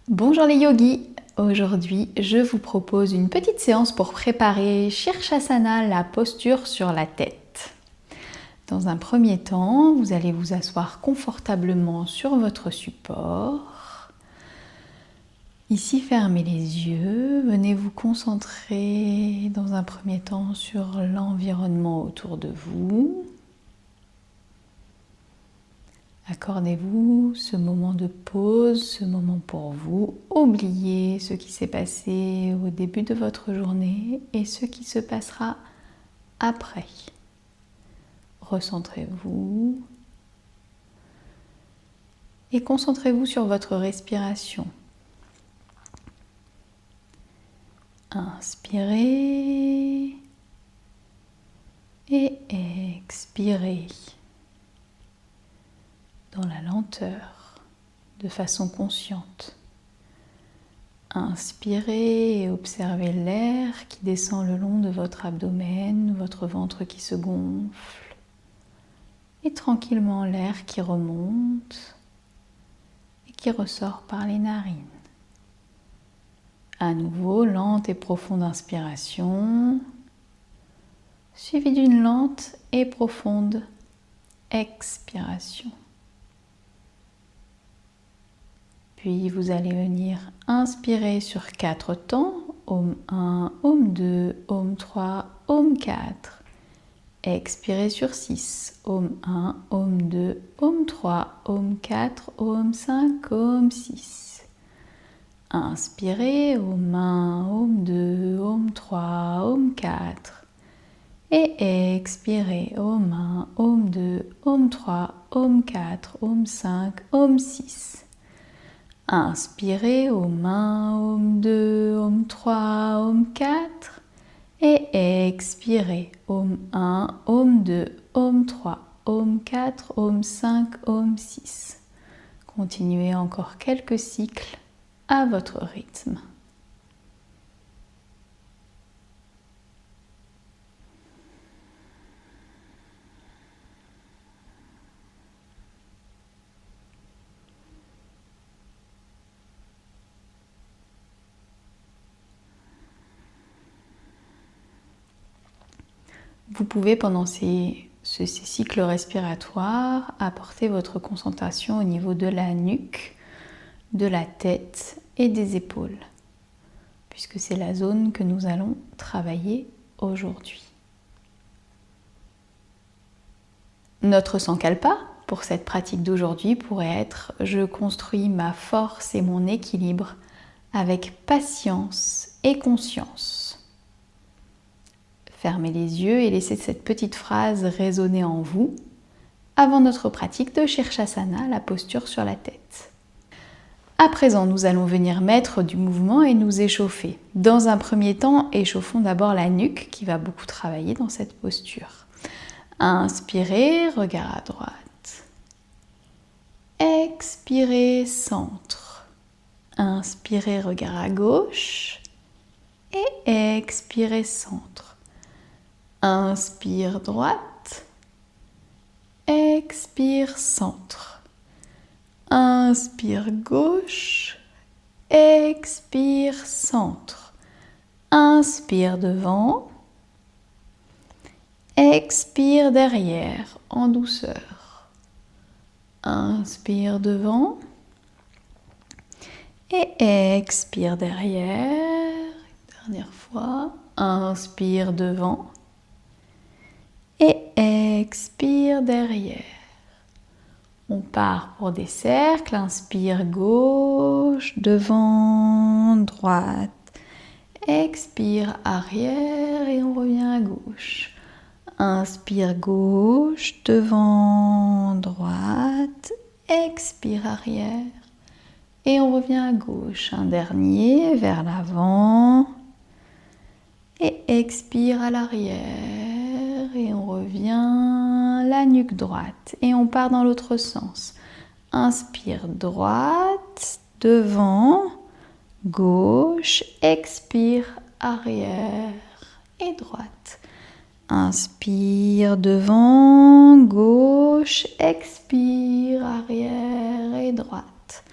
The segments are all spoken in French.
Bonjour les yogis, aujourd'hui je vous propose une petite séance pour préparer Shirshasana, la posture sur la tête. Dans un premier temps, vous allez vous asseoir confortablement sur votre support. Ici, fermez les yeux, venez vous concentrer dans un premier temps sur l'environnement autour de vous. Accordez-vous ce moment de pause, ce moment pour vous. Oubliez ce qui s'est passé au début de votre journée et ce qui se passera après. Recentrez-vous et concentrez-vous sur votre respiration. Inspirez et expirez. Dans la lenteur, de façon consciente. Inspirez et observez l'air qui descend le long de votre abdomen, votre ventre qui se gonfle, et tranquillement l'air qui remonte et qui ressort par les narines. À nouveau, lente et profonde inspiration, suivie d'une lente et profonde expiration. Puis vous allez venir inspirer sur 4 temps, Om 1, Om 2, Om 3, Om 4. Expirez sur 6, Om 1, Om 2, Om 3, Om 4, Om 5, Om 6. Inspirez, Om 1, Om 2, Om 3, Om 4. Et expirez, Om 1, Om 2, Om 3, Om 4, Om 5, Om 6. Inspirez, Om 1, Om 2, Om 3, Om 4 et expirez, Om 1, Om 2, Om 3, Om 4, Om 5, Om 6. Continuez encore quelques cycles à votre rythme. Vous pouvez pendant ces cycles respiratoires apporter votre concentration au niveau de la nuque, de la tête et des épaules, puisque c'est la zone que nous allons travailler aujourd'hui. Notre sankalpa pour cette pratique d'aujourd'hui pourrait être « Je construis ma force et mon équilibre avec patience et conscience ». Fermez les yeux et laissez cette petite phrase résonner en vous avant notre pratique de Shirshasana, la posture sur la tête. À présent, nous allons venir mettre du mouvement et nous échauffer. Dans un premier temps, échauffons d'abord la nuque qui va beaucoup travailler dans cette posture. Inspirez, regard à droite. Expirez, centre. Inspirez, regard à gauche. Et expirez, centre. Inspire droite, expire centre, inspire gauche, expire centre, inspire devant, expire derrière en douceur, inspire devant et expire derrière, dernière fois, inspire devant. Et expire derrière. On part pour des cercles. Inspire gauche, devant, droite. Expire arrière et on revient à gauche. Inspire gauche, devant, droite. Expire arrière et on revient à gauche. Un dernier vers l'avant. Et expire à l'arrière. Et on revient la nuque droite et on part dans l'autre sens. Inspire droite, devant, gauche, expire arrière et droite. Inspire devant, gauche, expire arrière et droite.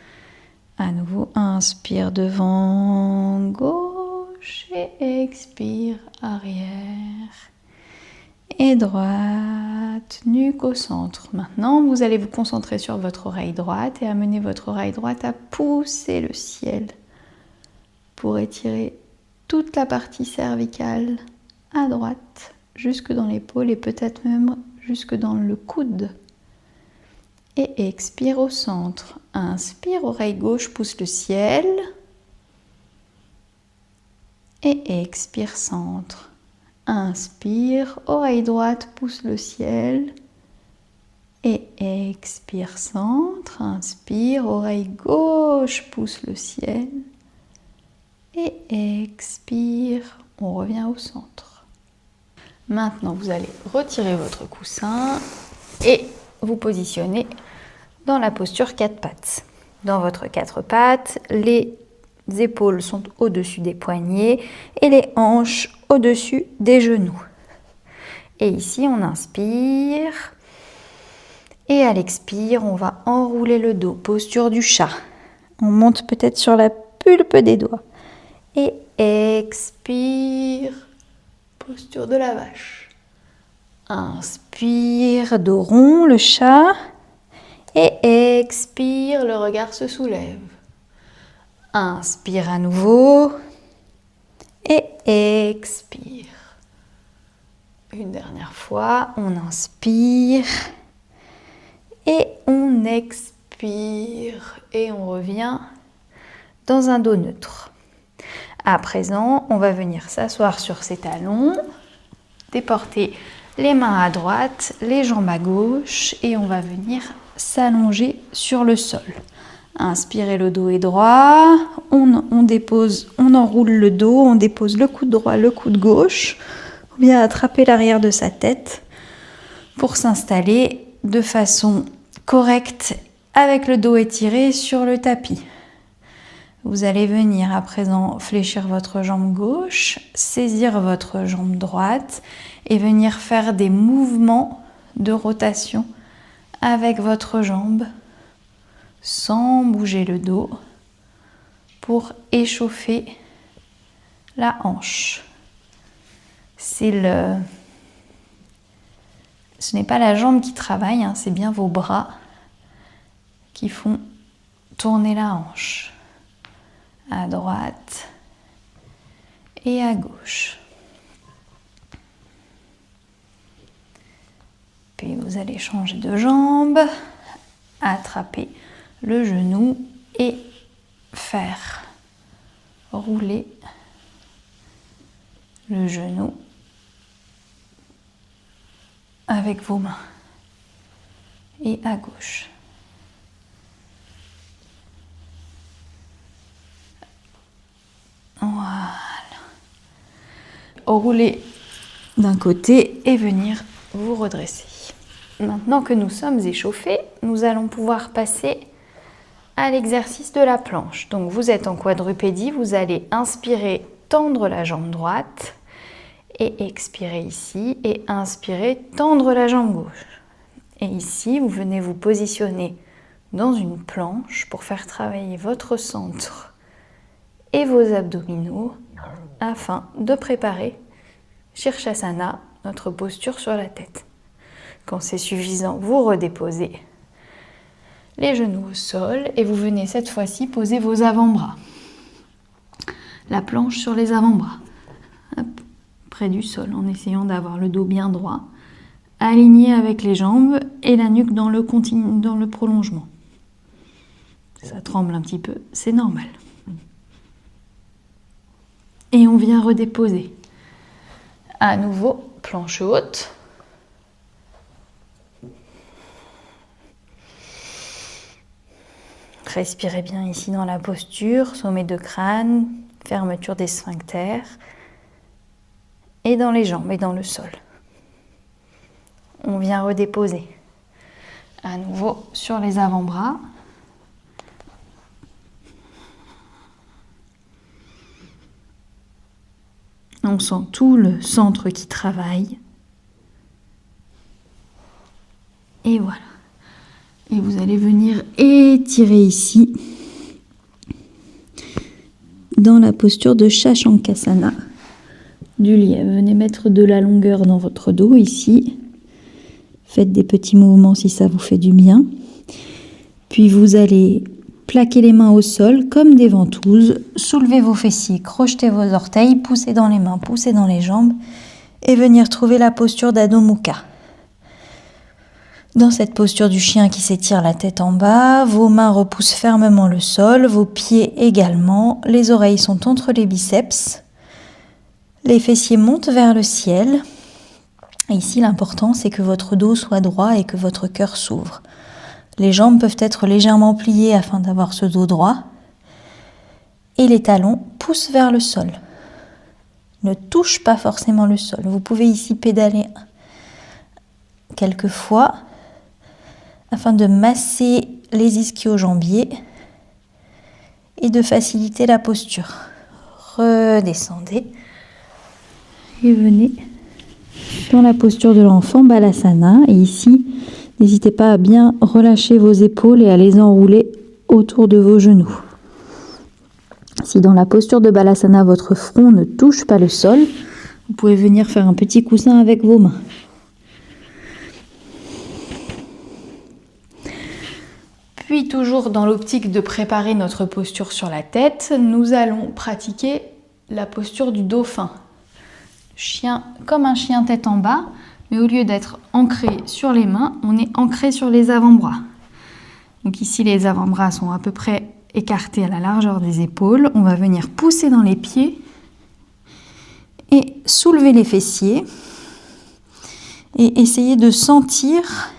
À nouveau, Inspire devant, gauche et expire, arrière et droite, nuque au centre. Maintenant, vous allez vous concentrer sur votre oreille droite et amener votre oreille droite à pousser le ciel pour étirer toute la partie cervicale à droite, jusque dans l'épaule et peut-être même jusque dans le coude. Et expire au centre. Inspire, oreille gauche pousse le ciel. Et expire, centre. Inspire, oreille droite pousse le ciel. Et expire, centre. Inspire, oreille gauche pousse le ciel. Et expire, on revient au centre. Maintenant, vous allez retirer votre coussin et vous positionner dans la posture 4 pattes. Dans votre 4 pattes, les épaules sont au-dessus des poignets et les hanches au-dessus des genoux. Et ici, on inspire. Et à l'expire, on va enrouler le dos, posture du chat. On monte peut-être sur la pulpe des doigts. Et expire, posture de la vache. Inspire, dos rond, le chat. Et expire, le regard se soulève. Inspire à nouveau. Et expire. Une dernière fois, on inspire. Et on expire. Et on revient dans un dos neutre. À présent, on va venir s'asseoir sur ses talons, déporter les mains à droite, les jambes à gauche et on va venir s'allonger sur le sol. Inspirez, le dos est droit, on dépose, on enroule le dos, on dépose le coude droit, le coude gauche. On vient attraper l'arrière de sa tête pour s'installer de façon correcte avec le dos étiré sur le tapis. Vous allez venir à présent fléchir votre jambe gauche, saisir votre jambe droite et venir faire des mouvements de rotation avec votre jambe sans bouger le dos pour échauffer la hanche. Ce n'est pas la jambe qui travaille, c'est bien vos bras qui font tourner la hanche. À droite et à gauche. Puis vous allez changer de jambe, attraper le genou et faire rouler le genou avec vos mains et à gauche. Voilà. Rouler d'un côté et venir vous redresser. Maintenant que nous sommes échauffés, nous allons pouvoir passer à l'exercice de la planche. Donc vous êtes en quadrupédie, vous allez inspirer, tendre la jambe droite et expirer ici et inspirer, tendre la jambe gauche. Et ici, vous venez vous positionner dans une planche pour faire travailler votre centre et vos abdominaux afin de préparer Shirshasana, notre posture sur la tête. Quand c'est suffisant, vous redéposez les genoux au sol et vous venez cette fois-ci poser vos avant-bras. La planche sur les avant-bras, près du sol, en essayant d'avoir le dos bien droit, aligné avec les jambes et la nuque dans le prolongement. Ça tremble un petit peu, c'est normal. Et on vient redéposer. À nouveau, planche haute. Respirez bien ici dans la posture, sommet de crâne, fermeture des sphincters. Et dans les jambes et dans le sol. On vient redéposer. À nouveau sur les avant-bras. On sent tout le centre qui travaille. Et voilà. Et vous allez venir étirer ici dans la posture de Shashankasana du lièvre. Venez mettre de la longueur dans votre dos ici. Faites des petits mouvements si ça vous fait du bien. Puis vous allez plaquer les mains au sol comme des ventouses. Soulevez vos fessiers, crochetez vos orteils, poussez dans les mains, poussez dans les jambes et venir trouver la posture d'Adho Mukha. Dans cette posture du chien qui s'étire la tête en bas, vos mains repoussent fermement le sol, vos pieds également, les oreilles sont entre les biceps, les fessiers montent vers le ciel. Et ici, l'important, c'est que votre dos soit droit et que votre cœur s'ouvre. Les jambes peuvent être légèrement pliées afin d'avoir ce dos droit. Et les talons poussent vers le sol. Ne touchent pas forcément le sol. Vous pouvez ici pédaler quelques fois afin de masser les ischio-jambiers et de faciliter la posture. Redescendez et venez dans la posture de l'enfant Balasana. Et ici, n'hésitez pas à bien relâcher vos épaules et à les enrouler autour de vos genoux. Si dans la posture de Balasana, votre front ne touche pas le sol, vous pouvez venir faire un petit coussin avec vos mains. Puis toujours dans l'optique de préparer notre posture sur la tête, nous allons pratiquer la posture du dauphin. Chien, comme un chien tête en bas, mais au lieu d'être ancré sur les mains, on est ancré sur les avant-bras. Donc ici, les avant-bras sont à peu près écartés à la largeur des épaules. On va venir pousser dans les pieds et soulever les fessiers et essayer de sentir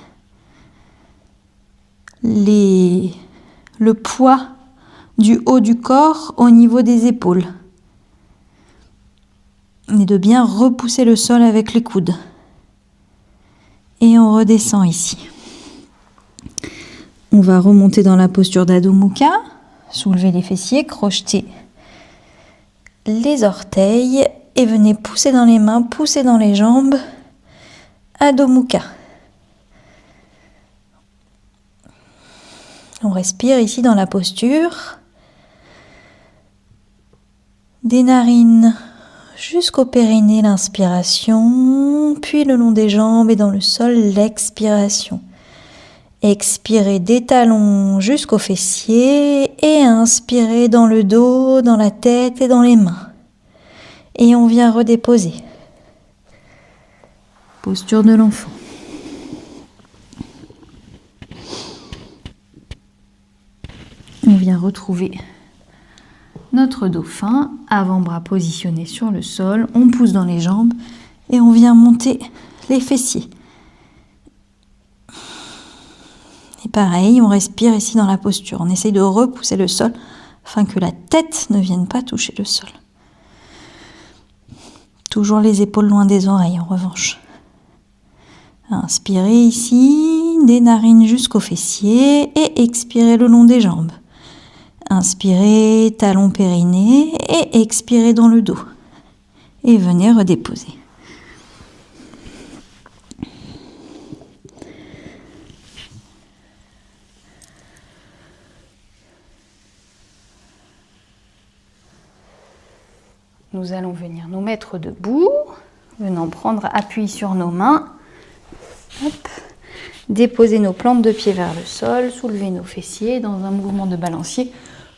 le poids du haut du corps au niveau des épaules. Et de bien repousser le sol avec les coudes. Et on redescend ici. On va remonter dans la posture d'Adho Mukha. Soulevez les fessiers, crochetez les orteils et venez pousser dans les mains, pousser dans les jambes. Adho Mukha. On respire ici dans la posture. Des narines jusqu'au périnée, l'inspiration, puis le long des jambes et dans le sol, l'expiration. Expirez des talons jusqu'aux fessiers et inspirez dans le dos, dans la tête et dans les mains. Et on vient redéposer. Posture de l'enfant. On vient retrouver notre dauphin, avant-bras positionné sur le sol, on pousse dans les jambes et on vient monter les fessiers. Et pareil, on respire ici dans la posture. On essaye de repousser le sol afin que la tête ne vienne pas toucher le sol. Toujours les épaules loin des oreilles en revanche. Inspirez ici, des narines jusqu'aux fessiers et expirez le long des jambes. Inspirez, talon périnée et expirez dans le dos. Et venez redéposer. Nous allons venir nous mettre debout, venant prendre appui sur nos mains. Hop. Déposer nos plantes de pied vers le sol, soulever nos fessiers dans un mouvement de balancier,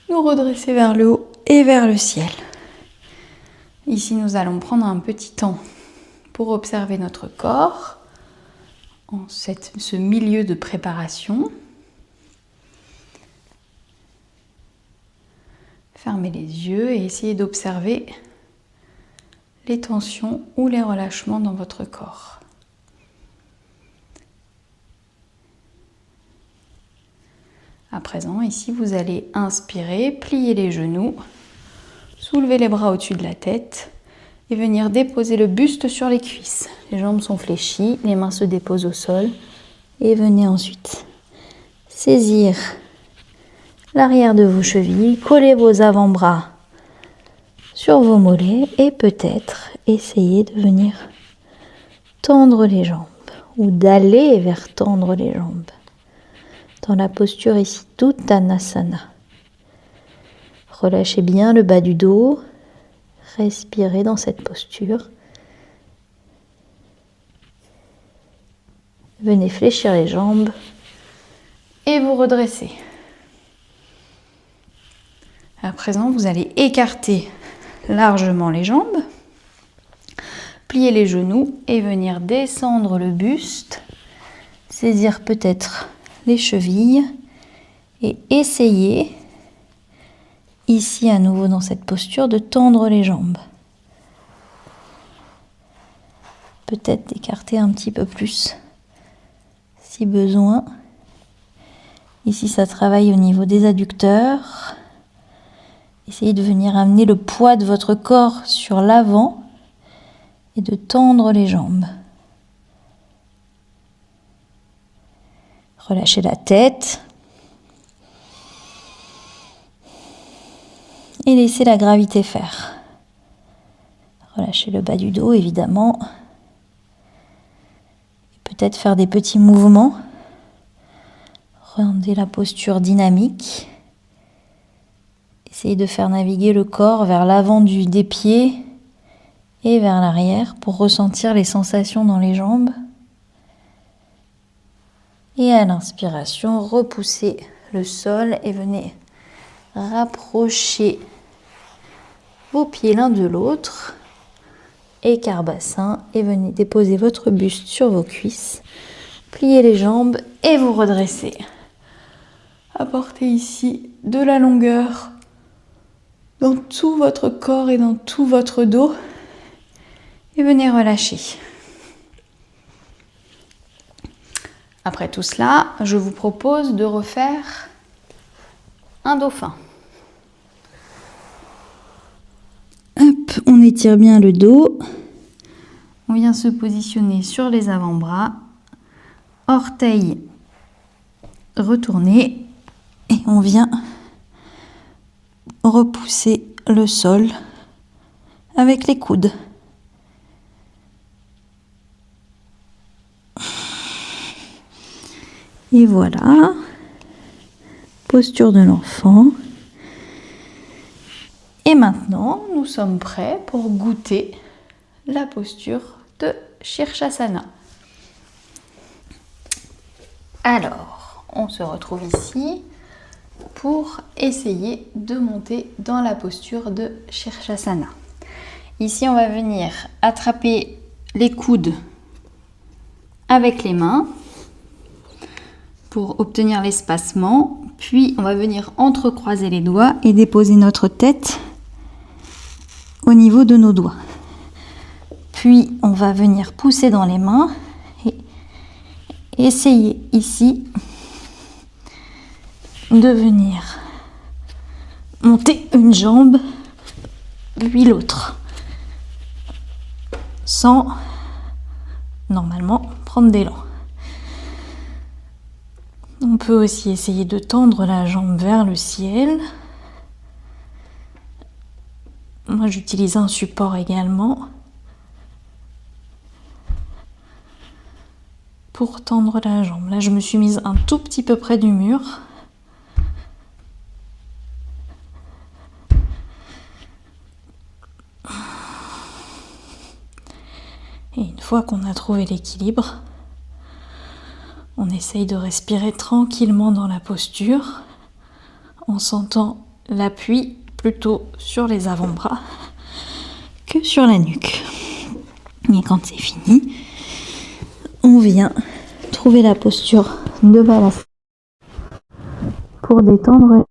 nous redresser vers le haut et vers le ciel. Ici, nous allons prendre un petit temps pour observer notre corps en ce milieu de préparation. Fermez les yeux et essayez d'observer les tensions ou les relâchements dans votre corps. À présent, ici, vous allez inspirer, plier les genoux, soulever les bras au-dessus de la tête et venir déposer le buste sur les cuisses. Les jambes sont fléchies, les mains se déposent au sol et venez ensuite saisir l'arrière de vos chevilles, collez vos avant-bras sur vos mollets et peut-être essayer de venir tendre les jambes ou d'aller vers tendre les jambes. Dans la posture ici, Uttanasana. Relâchez bien le bas du dos. Respirez dans cette posture. Venez fléchir les jambes et vous redressez. À présent, vous allez écarter largement les jambes, plier les genoux et venir descendre le buste, saisir peut-être les chevilles et essayer, ici à nouveau dans cette posture, de tendre les jambes. Peut-être d'écarter un petit peu plus si besoin. Ici, ça travaille au niveau des adducteurs. Essayez de venir amener le poids de votre corps sur l'avant et de tendre les jambes. Relâchez la tête. Et laissez la gravité faire. Relâchez le bas du dos, évidemment. Peut-être faire des petits mouvements. Rendez la posture dynamique. Essayez de faire naviguer le corps vers l'avant des pieds et vers l'arrière pour ressentir les sensations dans les jambes. Et à l'inspiration, repoussez le sol et venez rapprocher vos pieds l'un de l'autre. Écart bassin et venez déposer votre buste sur vos cuisses. Pliez les jambes et vous redressez. Apportez ici de la longueur dans tout votre corps et dans tout votre dos. Et venez relâcher. Après tout cela, je vous propose de refaire un dauphin. Hop, on étire bien le dos. On vient se positionner sur les avant-bras. Orteils retournés. Et on vient repousser le sol avec les coudes. Et voilà, posture de l'enfant. Et maintenant, nous sommes prêts pour goûter la posture de Shirshasana. Alors, on se retrouve ici pour essayer de monter dans la posture de Shirshasana. Ici, on va venir attraper les coudes avec les mains pour obtenir l'espacement. Puis, on va venir entrecroiser les doigts et déposer notre tête au niveau de nos doigts. Puis, on va venir pousser dans les mains et essayer ici de venir monter une jambe, puis l'autre, sans normalement prendre d'élan. On peut aussi essayer de tendre la jambe vers le ciel. Moi, j'utilise un support également pour tendre la jambe. Là, je me suis mise un tout petit peu près du mur. Et une fois qu'on a trouvé l'équilibre, on essaye de respirer tranquillement dans la posture en sentant l'appui plutôt sur les avant-bras que sur la nuque. Et quand c'est fini, on vient trouver la posture de Balasana pour détendre.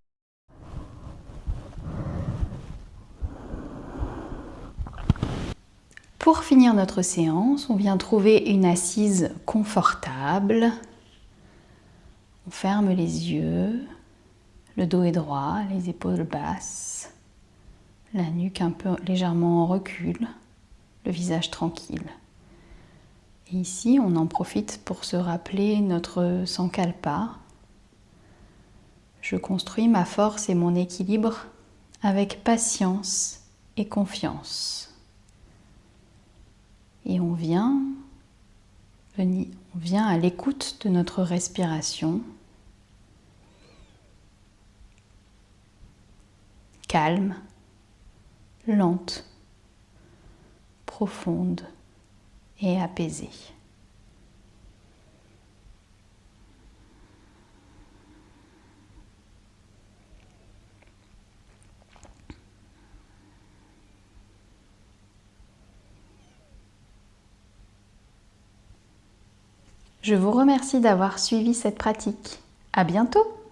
Pour finir notre séance, on vient trouver une assise confortable. On ferme les yeux, le dos est droit, les épaules basses, la nuque un peu légèrement en recul, le visage tranquille. Et ici, on en profite pour se rappeler notre sankalpa. Je construis ma force et mon équilibre avec patience et confiance. Et on vient à l'écoute de notre respiration. calme, lente, profonde et apaisée. Je vous remercie d'avoir suivi cette pratique. À bientôt!